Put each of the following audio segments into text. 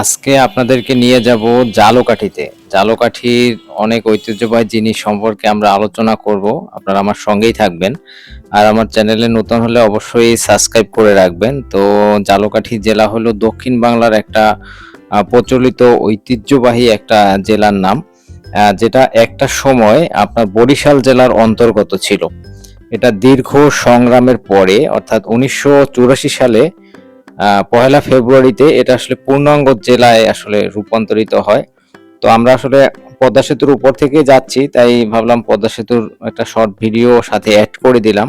আজকে আপনাদেরকে নিয়ে যাব জালকাঠিতে। জালকাঠির অনেক ঐতিহ্যবাহী জিনিস সম্পর্কে আমরা আলোচনা করব। আপনারা আমার সঙ্গেই থাকবেন। আর আমার চ্যানেলে নতুন হলে অবশ্যই সাবস্ক্রাইব করে রাখবেন। তো জালকাঠি জেলা হলো দক্ষিণ বাংলার একটা প্রচলিত ঐতিহ্যবাহী একটা জেলার নাম, যেটা একটা সময় আপনার বরিশাল জেলার অন্তর্গত ছিল। এটা দীর্ঘ সংগ্রামের পরে অর্থাৎ 1984 সালে পহেলা ফেব্রুয়ারিতে এটা আসলে পূর্ণাঙ্গ জেলায় আসলে রূপান্তরিত হয়। তো আমরা আসলে পদ্মা সেতুর উপর থেকে যাচ্ছি, তাই ভাবলাম পদ্মা সেতুর একটা শর্ট ভিডিও সাথে অ্যাড করে দিলাম।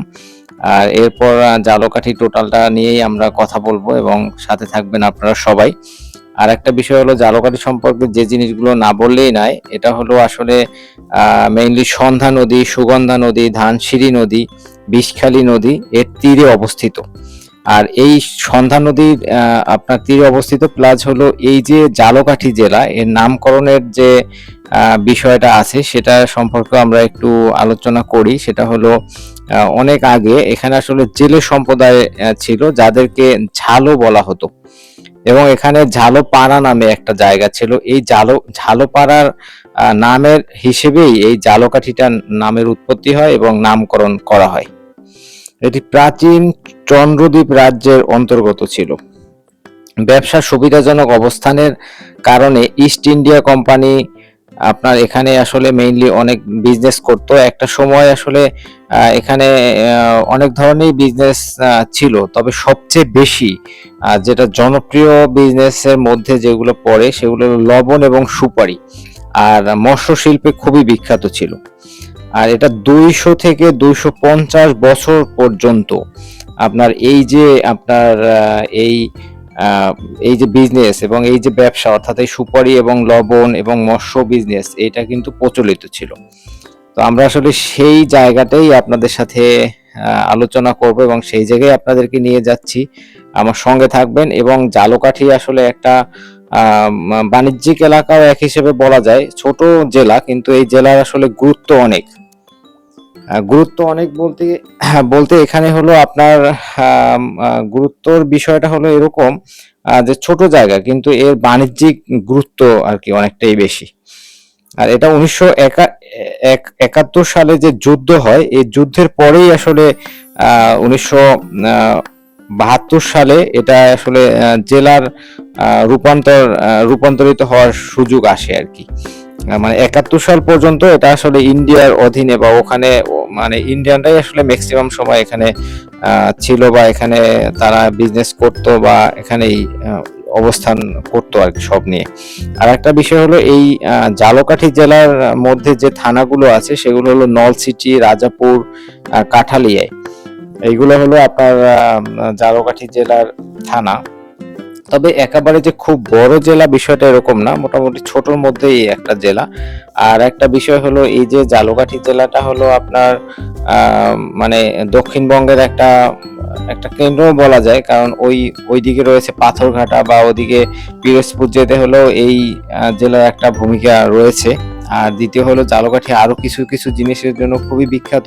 আর এরপর জালকাঠি টোটালটা নিয়েই আমরা কথা বলবো এবং সাথে থাকবেন আপনারা সবাই। আর একটা বিষয় হলো জালকাঠি সম্পর্কে যে জিনিসগুলো না বললেই নয়, এটা হলো আসলে মেইনলি সন্ধ্যা নদী, সুগন্ধা নদী, ধানসিঁড়ি নদী, বিষখালী নদী এর তীরে অবস্থিত। আর এই সন্ধ্যা নদীর আপনার তীরে অবস্থিত, প্লাস হলো এই যে জালকাঠি জেলা এর নামকরণের যে বিষয়টা আছে সেটা সম্পর্কে আমরা একটু আলোচনা করি। সেটা হলো অনেক আগে এখানে আসলে জেলে সম্প্রদায় ছিল, যাদেরকে ঝালো বলা হতো, এবং এখানে ঝালোপাড়া নামে একটা জায়গা ছিল। এই ঝালোপাড়ার নামের হিসেবেই এই জালকাঠিটার নামের উৎপত্তি হয় এবং নামকরণ করা হয়। এটি প্রাচীন চন্দ্রদ্বীপ রাজ্যের অন্তর্গত ছিল। ব্যবসার সুবিধাজনক অবস্থানের কারণে ইস্ট ইন্ডিয়া কোম্পানি আপনার এখানে আসলে মেইনলি অনেক বিজনেস করতো। একটা সময় আসলে এখানে অনেক ধরনের বিজনেস ছিল, তবে সবচেয়ে বেশি যেটা জনপ্রিয় বিজনেসের মধ্যে যেগুলো পড়ে সেগুলো হলো লবণ এবং সুপারি, আর মৎস্য শিল্পে খুবই বিখ্যাত ছিল। আর এটা 200 থেকে 250 বছর পর্যন্ত আপনার এই যে আপনার এই এই যে বিজনেস এবং এই যে ব্যবসা, অর্থাৎ এই সুপারি এবং লবণ এবং মৎস্য বিজনেস, এটা কিন্তু প্রচলিত ছিল। তো আমরা আসলে সেই জায়গাটাই আপনাদের সাথে আলোচনা করব এবং সেই জায়গায় আপনাদেরকে নিয়ে যাচ্ছি। আমার সঙ্গে থাকবেন। এবং জালকাঠি আসলে একটা বাণিজ্যিক এলাকাও এক হিসেবে বলা যায়। ছোট জেলা, কিন্তু এই জেলার আসলে গুরুত্ব অনেক। গুরুত্ব অনেক বলতে বলতে এখানে হলো আপনার গুরুত্বর বিষয়টা হলো এরকম, যে ছোট জায়গা কিন্তু এর বাণিজ্যিক গুরুত্ব আর কি অনেকটাই বেশি। আর এটা 1971 সালে যে যুদ্ধ হয়, এই যুদ্ধের পরেই আসলে 1972 সালে এটা আসলে জেলার রূপান্তরিত হওয়ার সুযোগ আসে আর কি। মানে 71 সাল পর্যন্ত এটা আসলে ইন্ডিয়ার অধীনে, বা ওখানে মানে ইন্ডিয়ানরাই আসলে ম্যাক্সিমাম সময় এখানে ছিল, বা এখানে তারা বিজনেস করতো, বা এখানেই অবস্থান করতো আর কি সব নিয়ে। আর একটা বিষয় হলো এই জালকাঠি জেলার মধ্যে যে থানাগুলো আছে সেগুলো হলো নলছিটি, রাজাপুর, কাঠালিয়ায়। এইগুলো হলো আপনার জালকাঠি জেলার থানা। তবে একেবারে যে খুব বড় জেলা বিষয়টা এরকম না, মোটামুটি ছোটর মধ্যেই একটা জেলা। আর একটা বিষয় হলো এই যে জালকাঠি জেলাটা হলো আপনার মানে দক্ষিণবঙ্গের একটা একটা কেন্দ্র বলা যায়, কারণ ওইদিকে রয়েছে পাথরঘাটা, বা ওদিকে পিরোজপুর যেতে হলেও এই জেলার একটা ভূমিকা রয়েছে। আর দ্বিতীয় হলো জালকাঠি আরো কিছু কিছু জিনিসের জন্য খুবই বিখ্যাত।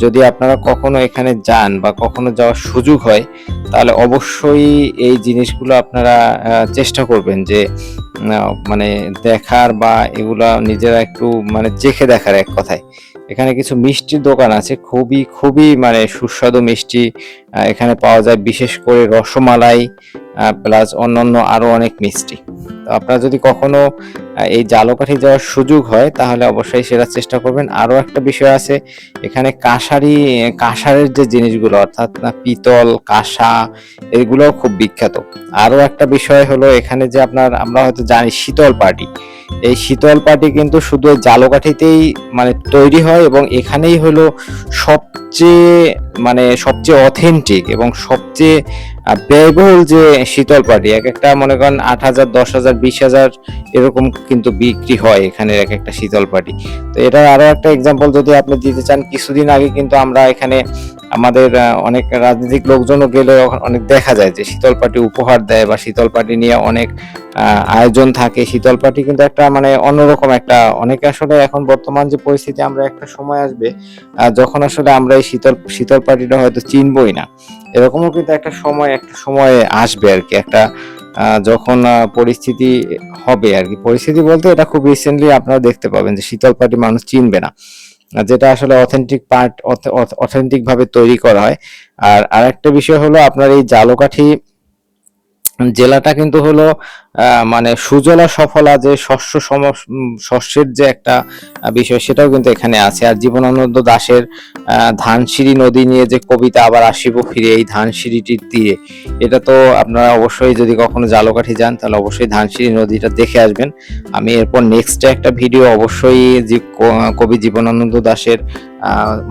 যদি আপনারা কখনো এখানে যান বা কখনো যাওয়ার সুযোগ হয়, তাহলে অবশ্যই এই জিনিসগুলো আপনারা চেষ্টা করবেন যে মানে দেখার, বা এগুলা নিজেরা একটু মানে চেখে দেখার। এক কথায় এখানে কিছু মিষ্টির দোকান আছে, খুবই খুবই মানে সুস্বাদু মিষ্টি এখানে পাওয়া যায়, বিশেষ করে রসমালাই, প্লাস অন্যান্য আরো অনেক মিষ্টি। তো আপনারা যদি কখনো এই জালকাঠি যাওয়ার সুযোগ হয় তাহলে অবশ্যই সেটা চেষ্টা করবেন। আরো একটা বিষয় আছে, এখানে কাঁসারের যে জিনিসগুলো, অর্থাৎ পিতল, কাঁসা, এগুলোও খুব বিখ্যাত। আরো একটা বিষয় হলো এখানে যে আমরা হয়তো জানি শীতল পাটি, এই শীতল পাটি কিন্তু শুধু জালকাঠিতেই মানে তৈরি হয়, এবং এখানেই হলো সবচেয়ে অথেন্টিক এবং সবচেয়ে ব্যয়বহুল যে শীতল পাটি। এক একটা মনে করেন 8,000, 10,000, 20,000 এরকম কিন্তু বিক্রি হয় এখানে এক একটা শীতল পাটি। তো এটা আরো একটা এক্সাম্পল যদি আপনি দিতে চান, কিছুদিন আগে কিন্তু আমরা এখানে আমাদের অনেক রাজনৈতিক লোকজনও গেলে অনেক দেখা যায় যে শীতল পাটি উপহার দেয়, বা শীতল পাটি নিয়ে অনেক আয়োজন থাকে। শীতল পাটি কিন্তু একটা মানে অন্যরকম একটা, অনেকে আসলে এখন বর্তমান যে পরিস্থিতি, আমরা একটা সময় আসবে যখন আসলে আমরা এই শীতল পাটিটা হয়তো চিনবই না। এরকমও কিন্তু একটা সময় আসবে আর কি, একটা যখন পরিস্থিতি হবে আর কি, পরিস্থিতি বলতে এটা খুব রিসেন্টলি আপনারা দেখতে পাবেন যে শীতলপাটি মানুষ চিনবে না, যেটা আসলে অথেন্টিক ভাবে তৈরি করা হয়। আর আরেকটা বিষয় হলো আপনার এই ঝালকাঠি জেলাটা কিন্তু হলো মানে সুজলা সফলা, যে শস্যের যে একটা বিষয়, সেটাও কিন্তু এখানে আছে। আর জীবনানন্দ দাশের ধানসিঁড়ি নদী নিয়ে যে কবিতা আবার আসিব ফিরে এই ধানসিঁড়িটির তীরে, এটা তো আপনারা অবশ্যই যদি কখনো ঝালকাঠি যান তাহলে অবশ্যই ধানসিঁড়ি নদীটা দেখে আসবেন। আমি এরপর নেক্সট একটা ভিডিও অবশ্যই যে কবি জীবনানন্দ দাশের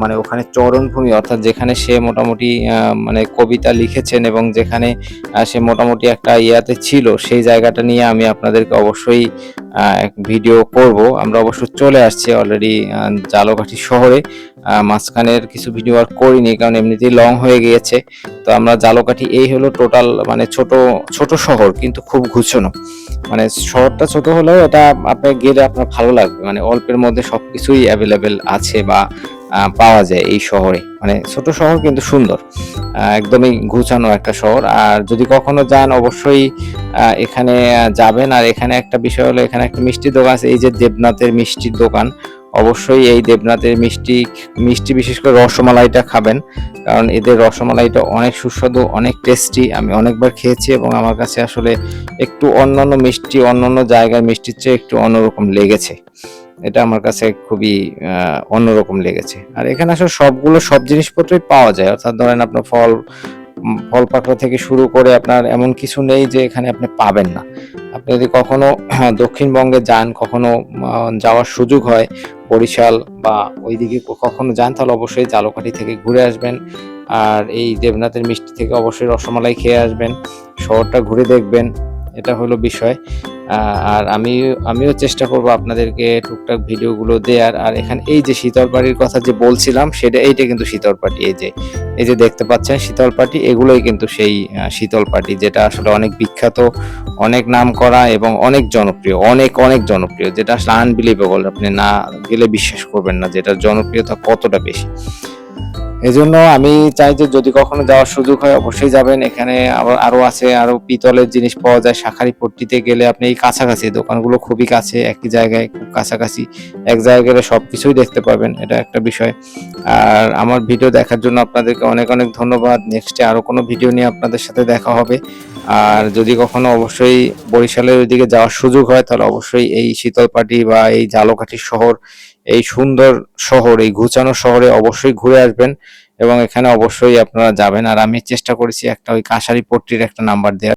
মানে ওখানে চরণভূমি, অর্থাৎ যেখানে সে মোটামুটি মানে কবিতা লিখেছেন এবং যেখানে সে মোটামুটি একটা ইয়াতে ছিল, সেই জায়গাটা নিয়ে আমি আপনাদেরকে অবশ্যই এক ভিডিও করব। আমরা অবশ্য চলে আসছি অলরেডি ঝালকাঠি শহরে, মাঝখানের কিছু ভিডিও আর করিনি কারণ এমনিতেই লং হয়ে গিয়েছে। তো আমরা ঝালকাঠি, এই হলো টোটাল মানে ছোট শহর কিন্তু খুব গুছানো, মানে শহরটা ছোট হলেও এটা আপনার গেলে আপনার ভালো লাগবে, মানে অল্পের মধ্যে সবকিছুই অ্যাভেলেবেল আছে বা পাওয়া যায় এই শহরে। মানে ছোট শহর কিন্তু সুন্দর, একদমই গুছানো একটা শহর। আর যদি কখনো যান অবশ্যই এখানে যাবেন। আর এখানে একটা বিষয় হলো, এখানে একটা মিষ্টির দোকান আছে, এই যে দেবনাথের মিষ্টির দোকান, অবশ্যই এই দেবনাথের মিষ্টি বিশেষ করে রসমালাইটা খাবেন, কারণ এদের রসমালাইটা অনেক সুস্বাদু, অনেক টেস্টি। আমি অনেকবার খেয়েছি এবং আমার কাছে আসলে একটু অন্যান্য জায়গার মিষ্টির চেয়ে একটু অন্যরকম লেগেছে। এটা আমার কাছে খুবই অন্যরকম লেগেছে। আর এখানে আসলে সব জিনিসপত্রই পাওয়া যায়, অর্থাৎ ধরেন আপনার ফল পাকড়া থেকে শুরু করে আপনার এমন কিছু নেই যে এখানে আপনি পাবেন না। আপনি যদি কখনো দক্ষিণবঙ্গে যান, কখনো যাওয়ার সুযোগ হয় বরিশাল বা ওইদিকে কখনো যান, তাহলে অবশ্যই ঝালকাঠি থেকে ঘুরে আসবেন। আর এই দেবনাথের মিষ্টি থেকে অবশ্যই রসমালাই খেয়ে আসবেন, শহরটা ঘুরে দেখবেন, এটা হলো বিষয়। আর আমিও চেষ্টা করব আপনাদেরকে টুকটাক ভিডিওগুলো দেওয়ার। আর এখানে এই যে শীতলপাটির কথা যে বলছিলাম, এইটা কিন্তু শীতলপাটি, এই যে দেখতে পাচ্ছেন শীতলপাটি, এগুলোই কিন্তু সেই শীতলপাটি, যেটা আসলে অনেক বিখ্যাত, অনেক নাম করা এবং অনেক জনপ্রিয়, অনেক জনপ্রিয়, যেটা আসলে আনবিলিভেবল, আপনি না গেলে বিশ্বাস করবেন না যেটা জনপ্রিয়তা কতটা বেশি। এজন্য আমি চাই যে যদি কখনো যাওয়ার সুযোগ হয় অবশ্যই যাবেন। এখানে আরো আছে, আরো পিতলের জিনিস পাওয়া যায়। শাঁখারীপট্টিতে গেলে আপনি এই কাছাকাছি, দোকানগুলো খুবই কাছে, একই জায়গায় খুব কাছাকাছি, এক জায়গায় গেলে সবকিছুই দেখতে পাবেন, এটা একটা বিষয়। আর আমার ভিডিও দেখার জন্য আপনাদেরকে অনেক ধন্যবাদ। নেক্সটে আরো কোনো ভিডিও নিয়ে আপনাদের সাথে দেখা হবে। আর যদি কখনো অবশ্যই বরিশালের ওইদিকে যাওয়ার সুযোগ হয় তাহলে অবশ্যই এই শীতলপাটি বা এই ঝালকাঠি শহর, এই সুন্দর শহর, এই ঘুচানো শহরে অবশ্যই ঘুরে আসবেন এবং এখানে অবশ্যই আপনারা যাবেন। আর আমি চেষ্টা করেছি একটা ওই কাঁসারি পট্টির একটা নাম্বার দেওয়ার।